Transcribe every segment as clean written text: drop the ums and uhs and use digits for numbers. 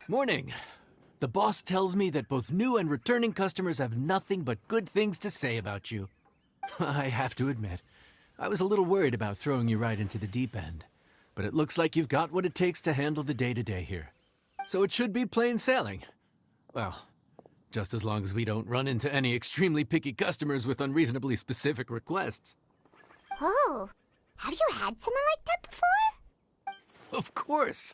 Morning. The boss tells me that both new and returning customers have nothing but good things to say about you. I have to admit, I was a little worried about throwing you right into the deep end, but it looks like you've got what it takes to handle the day-to-day here. So it should be plain sailing. Well, just as long as we don't run into any extremely picky customers with unreasonably specific requests. Oh, have you had someone like that before? Of course.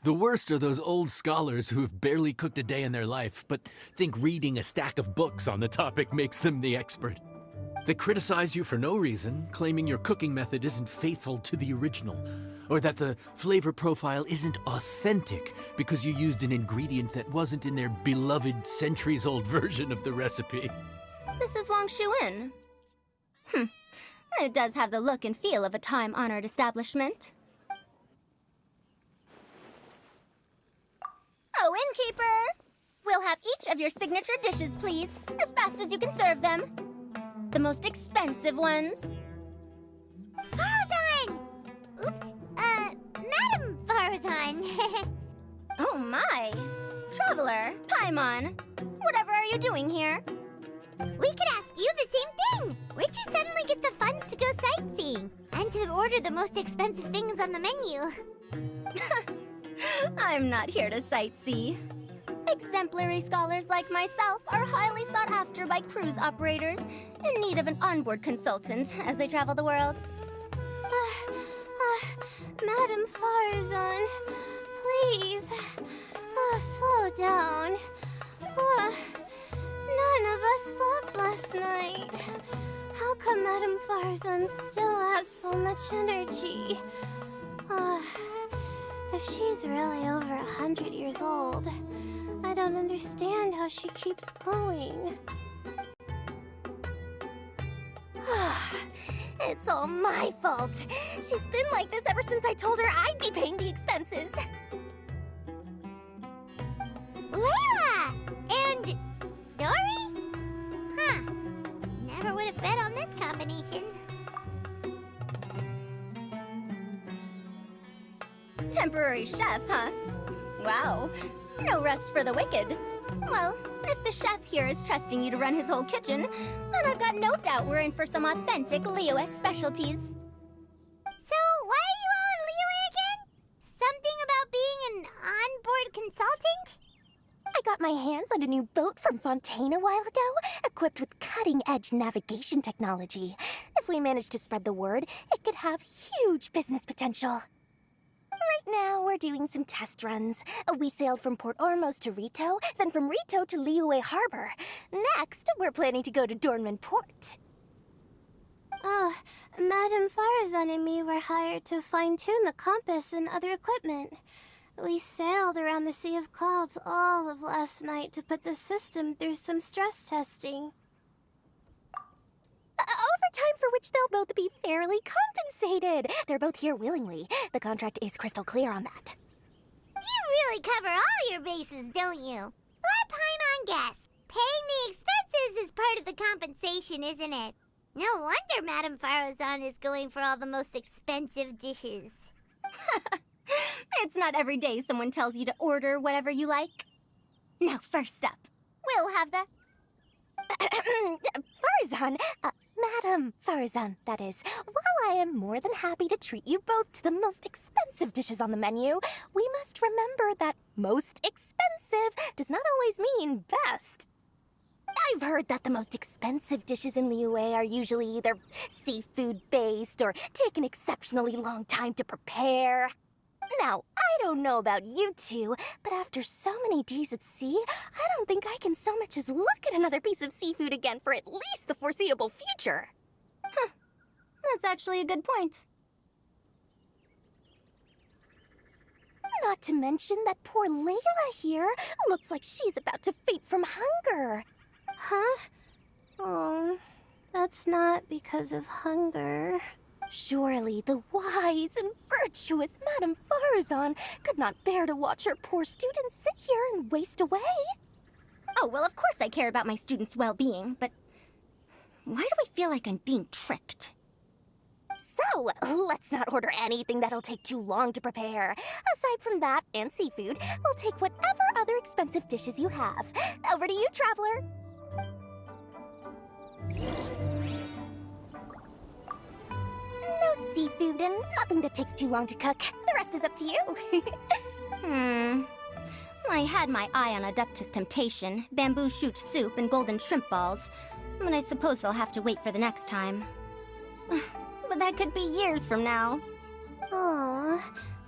The worst are those old scholars who have barely cooked a day in their life, but think reading a stack of books on the topic makes them the expert. They criticize you for no reason, claiming your cooking method isn't faithful to the original, or that the flavor profile isn't authentic because you used an ingredient that wasn't in their beloved centuries-old version of the recipe. This is Wang Shuin. It does have the look and feel of a time-honored establishment. Oh, innkeeper! We'll have each of your signature dishes, please, as fast as you can serve them. The most expensive ones. Farzan! Oops, Madam Farzan. Oh my! Traveler, Paimon, whatever are you doing here? We could ask you the same thing. Where'd you suddenly get the funds to go sightseeing? And to order the most expensive things on the menu? I'm not here to sightsee. Exemplary scholars like myself are highly sought after by cruise operators in need of an onboard consultant as they travel the world. Madam Farzan, please, slow down. None of us slept last night. How come Madam Farzan still has so much energy? If she's really over 100 years old, I don't understand how she keeps going. It's all my fault. She's been like this ever since I told her I'd be paying the expenses. Layla! And Dari? Huh. Never would have bet on this combination. Temporary chef, huh? Wow. No rest for the wicked. Well, if the chef here is trusting you to run his whole kitchen, then I've got no doubt we're in for some authentic Liyue specialties. So, why are you all in Liyue again? Something about being an onboard consultant? I got my hands on a new boat from Fontaine a while ago, equipped with cutting-edge navigation technology. If we manage to spread the word, it could have huge business potential. Right now, we're doing some test runs. We sailed from Port Ormos to Rito, then from Rito to Liyue Harbor. Next, we're planning to go to Dornman Port. Oh, Madam Farzan and me were hired to fine-tune the compass and other equipment. We sailed around the Sea of Clouds all of last night to put the system through some stress testing. Overtime for which they'll both be fairly compensated. They're both here willingly. The contract is crystal clear on that. You really cover all your bases, don't you? Let Paimon guess. Paying the expenses is part of the compensation, isn't it? No wonder Madam Farzan is going for all the most expensive dishes. It's not every day someone tells you to order whatever you like. Now, first up, we'll have the... Farzan, Madam Farzan, that is. While I am more than happy to treat you both to the most expensive dishes on the menu, we must remember that most expensive does not always mean best. I've heard that the most expensive dishes in Liyue are usually either seafood-based or take an exceptionally long time to prepare. Now, I don't know about you two, but after so many days at sea, I don't think I can so much as look at another piece of seafood again for at least the foreseeable future. That's actually a good point. Not to mention that poor Layla here looks like she's about to faint from hunger. Huh? Oh, that's not because of hunger. Surely the wise and virtuous Madame Farzan could not bear to watch her poor students sit here and waste away. Oh, well, of course I care about my students' well-being, but why do I feel like I'm being tricked? So, let's not order anything that'll take too long to prepare. Aside from that and seafood, we'll take whatever other expensive dishes you have. Over to you, traveler. No seafood and nothing that takes too long to cook. The rest is up to you. I had my eye on Adductus Temptation, bamboo shoot soup, and golden shrimp balls. But I suppose they'll have to wait for the next time. But that could be years from now. Aww,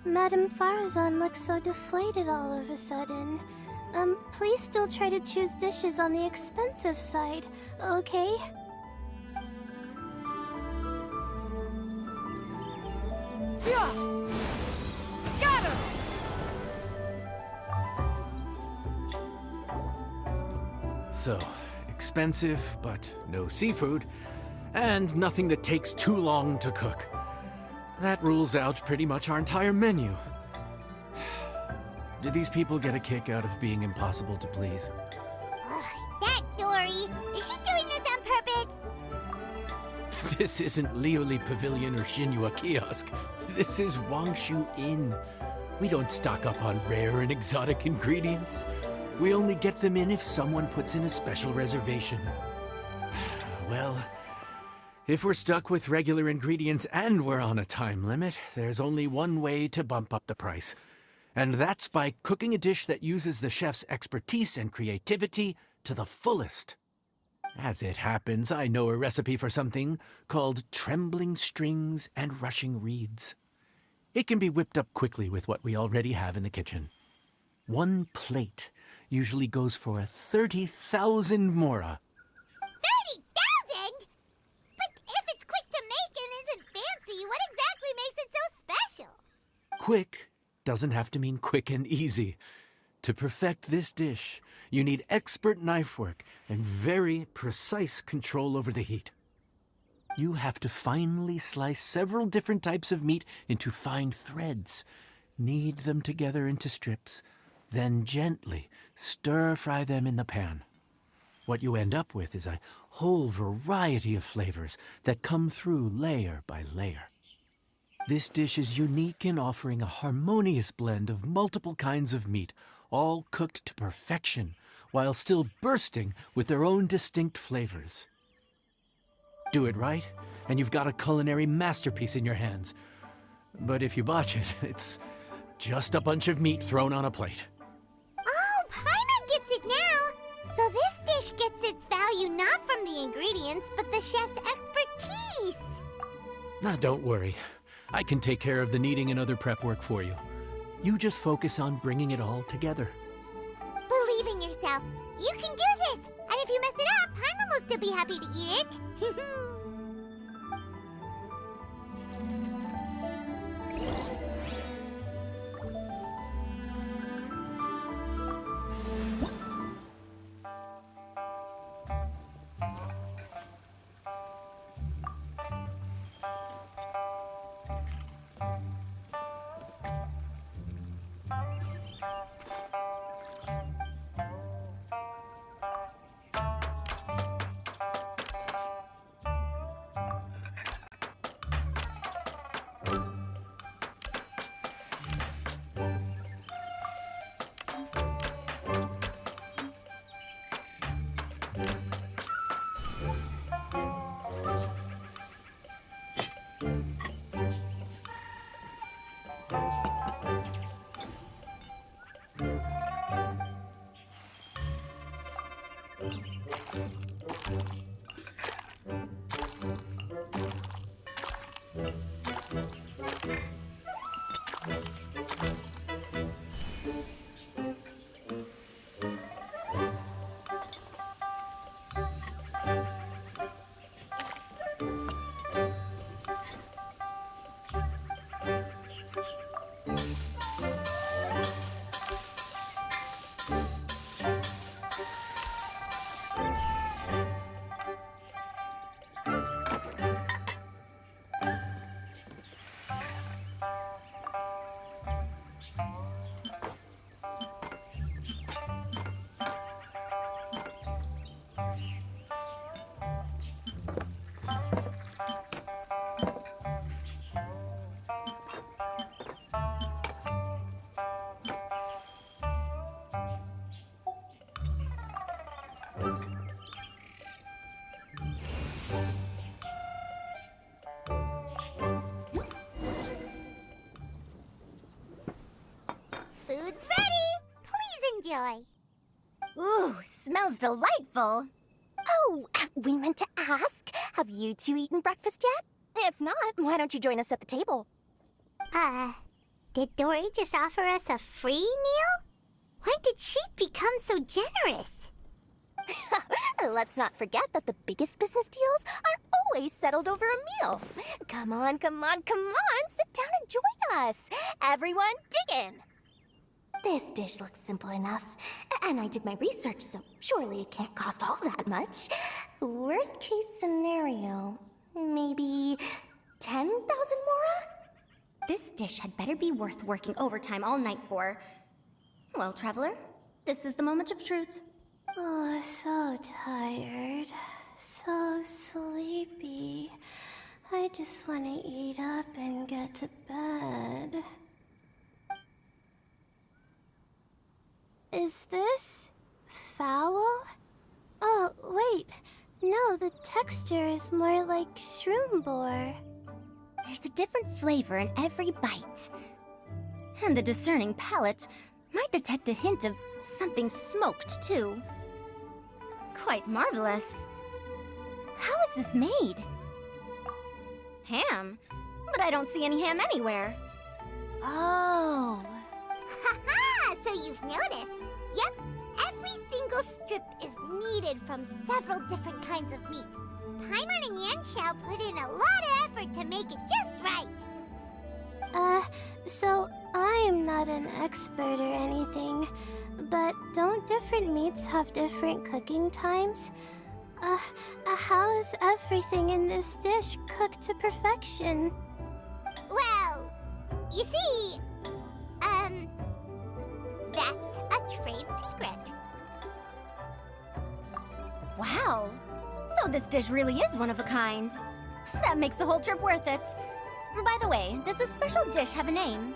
Madame Farazan looks so deflated all of a sudden. Please still try to choose dishes on the expensive side, okay? Got him! So, expensive, but no seafood, and nothing that takes too long to cook. That rules out pretty much our entire menu. Did these people get a kick out of being impossible to please? That Dory! Is she doing this on purpose? This isn't Liuli Pavilion or Shinua Kiosk. This is Wangshu Inn. We don't stock up on rare and exotic ingredients. We only get them in if someone puts in a special reservation. Well, if we're stuck with regular ingredients and we're on a time limit, there's only one way to bump up the price. And that's by cooking a dish that uses the chef's expertise and creativity to the fullest. As it happens, I know a recipe for something called trembling strings and rushing reeds. It can be whipped up quickly with what we already have in the kitchen. One plate usually goes for 30,000 mora. 30,000? But if it's quick to make and isn't fancy, what exactly makes it so special? Quick doesn't have to mean quick and easy. To perfect this dish, you need expert knife work and very precise control over the heat. You have to finely slice several different types of meat into fine threads, knead them together into strips, then gently stir-fry them in the pan. What you end up with is a whole variety of flavors that come through layer by layer. This dish is unique in offering a harmonious blend of multiple kinds of meat, all cooked to perfection, while still bursting with their own distinct flavors. Do it right, and you've got a culinary masterpiece in your hands. But if you botch it, it's just a bunch of meat thrown on a plate. Oh, Paimon gets it now! So this dish gets its value not from the ingredients, but the chef's expertise! Now, don't worry. I can take care of the kneading and other prep work for you. You just focus on bringing it all together. Believe in yourself. You can do this! And if you mess it up, Paimon will still be happy to eat it. enjoy. Ooh, smells delightful. Oh, we meant to ask, have you two eaten breakfast yet? If not, why don't you join us at the table? Did Dory just offer us a free meal? When did she become so generous? Let's not forget that the biggest business deals are always settled over a meal. Come on, come on, come on, sit down and join us. Everyone, dig in. This dish looks simple enough, and I did my research, so surely it can't cost all that much. Worst case scenario, maybe 10,000 mora? This dish had better be worth working overtime all night for. Well, traveler, this is the moment of truth. Oh, so tired. So sleepy. I just want to eat up and get to bed. Is this foul? Oh, wait. No, the texture is more like shroom boar. There's a different flavor in every bite. And the discerning palate might detect a hint of something smoked, too. Quite marvelous. How is this made? Ham? But I don't see any ham anywhere. Oh. Haha! So you've noticed. Yep, every single strip is kneaded from several different kinds of meat. Paimon and Yanxiao put in a lot of effort to make it just right. So I'm not an expert or anything, but don't different meats have different cooking times? How is everything in this dish cooked to perfection? Well, you see, that's a trade secret. Wow. So this dish really is one of a kind. That makes the whole trip worth it. By the way, does this special dish have a name?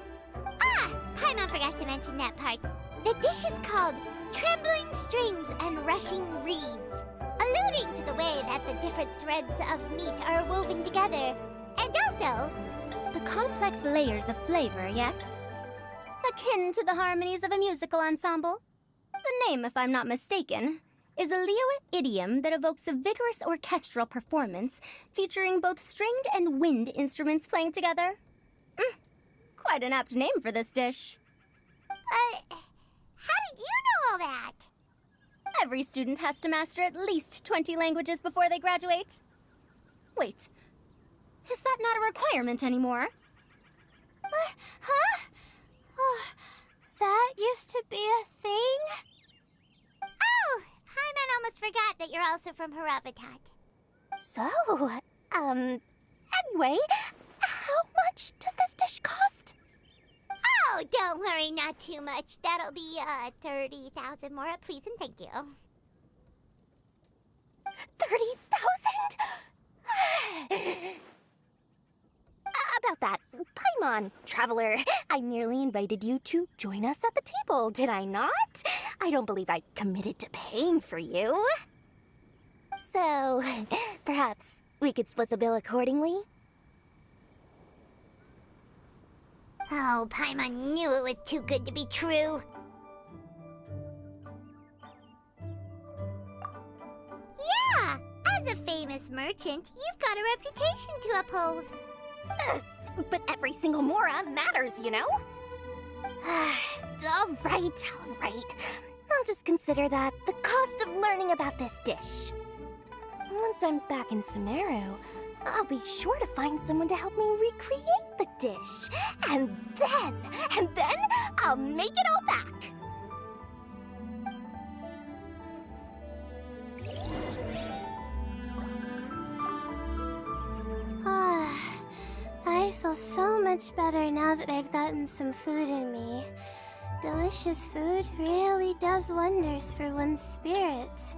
Paimon forgot to mention that part. The dish is called Trembling Strings and Rushing Reeds, alluding to the way that the different threads of meat are woven together. And also, The complex layers of flavor, yes? Akin to the harmonies of a musical ensemble. The name, if I'm not mistaken, is a Liyue idiom that evokes a vigorous orchestral performance featuring both stringed and wind instruments playing together. Quite an apt name for this dish. how did you know all that? Every student has to master at least 20 languages before they graduate. Wait, is that not a requirement anymore? Huh? Oh, that used to be a thing? Oh, Paimon almost forgot that you're also from Haravatat. So, anyway, how much does this dish cost? Oh, don't worry, not too much. That'll be, 30,000 more, please and thank you. 30,000? About that, Paimon, traveler, I nearly invited you to join us at the table, did I not? I don't believe I committed to paying for you. So, perhaps we could split the bill accordingly? Oh, Paimon knew it was too good to be true. Yeah, as a famous merchant, you've got a reputation to uphold. But every single mora matters, you know? All right. I'll just consider that the cost of learning about this dish. Once I'm back in Sumeru, I'll be sure to find someone to help me recreate the dish. And then I'll make it all back. I feel so much better now that I've gotten some food in me. Delicious food really does wonders for one's spirits.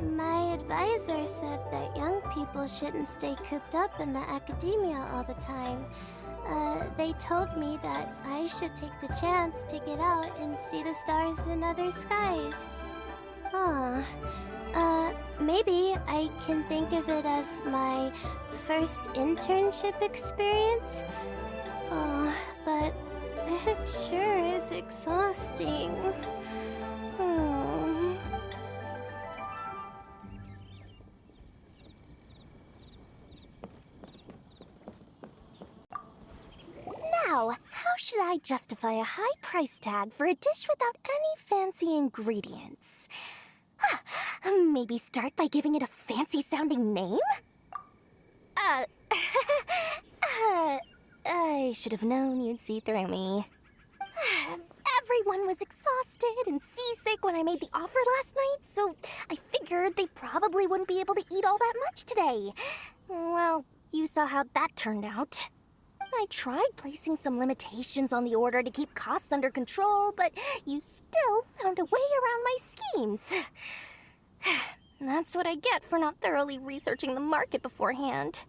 My advisor said that young people shouldn't stay cooped up in the academia all the time. They told me that I should take the chance to get out and see the stars in other skies. Maybe I can think of it as my first internship experience. But It sure is exhausting. Hmm. Now, how should I justify a high price tag for a dish without any fancy ingredients? Maybe start by giving it a fancy-sounding name? I should have known you'd see through me. Everyone was exhausted and seasick when I made the offer last night, so I figured they probably wouldn't be able to eat all that much today. Well, you saw how that turned out. I tried placing some limitations on the order to keep costs under control, but you still found a way around my schemes. That's what I get for not thoroughly researching the market beforehand.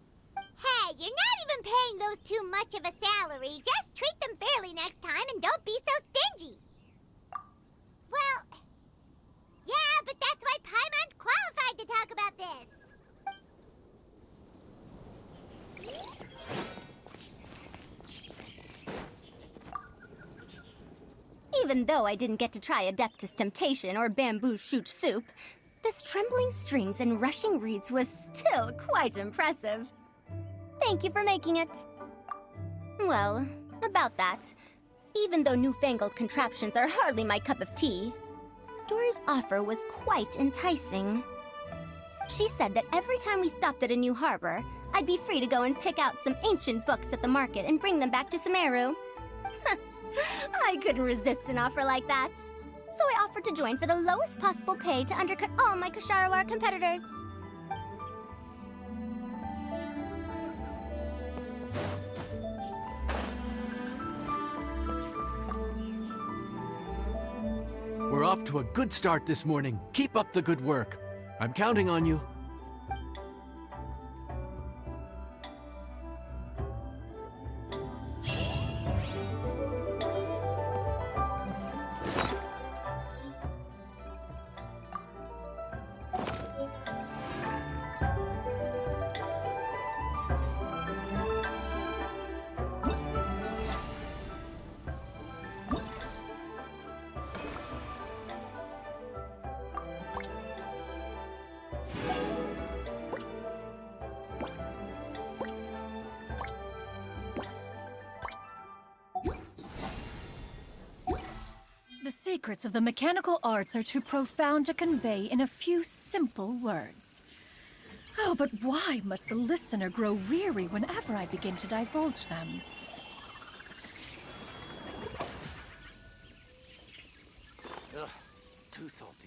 Hey, you're not even paying those too much of a salary. Just treat them fairly next time and don't be so stingy. Well, yeah, but that's why Paimon's qualified to talk about this. Even though I didn't get to try Adeptus Temptation or Bamboo Shoot Soup, this trembling strings and rushing reeds was still quite impressive. Thank you for making it. Well, about that, even though newfangled contraptions are hardly my cup of tea, Dory's offer was quite enticing. She said that every time we stopped at a new harbor, I'd be free to go and pick out some ancient books at the market and bring them back to Sumeru. I couldn't resist an offer like that. So I offered to join for the lowest possible pay to undercut all my Ksharawar competitors. We're off to a good start this morning. Keep up the good work. I'm counting on you. The secrets of the mechanical arts are too profound to convey in a few simple words. Oh, but why must the listener grow weary whenever I begin to divulge them? Ugh, too salty.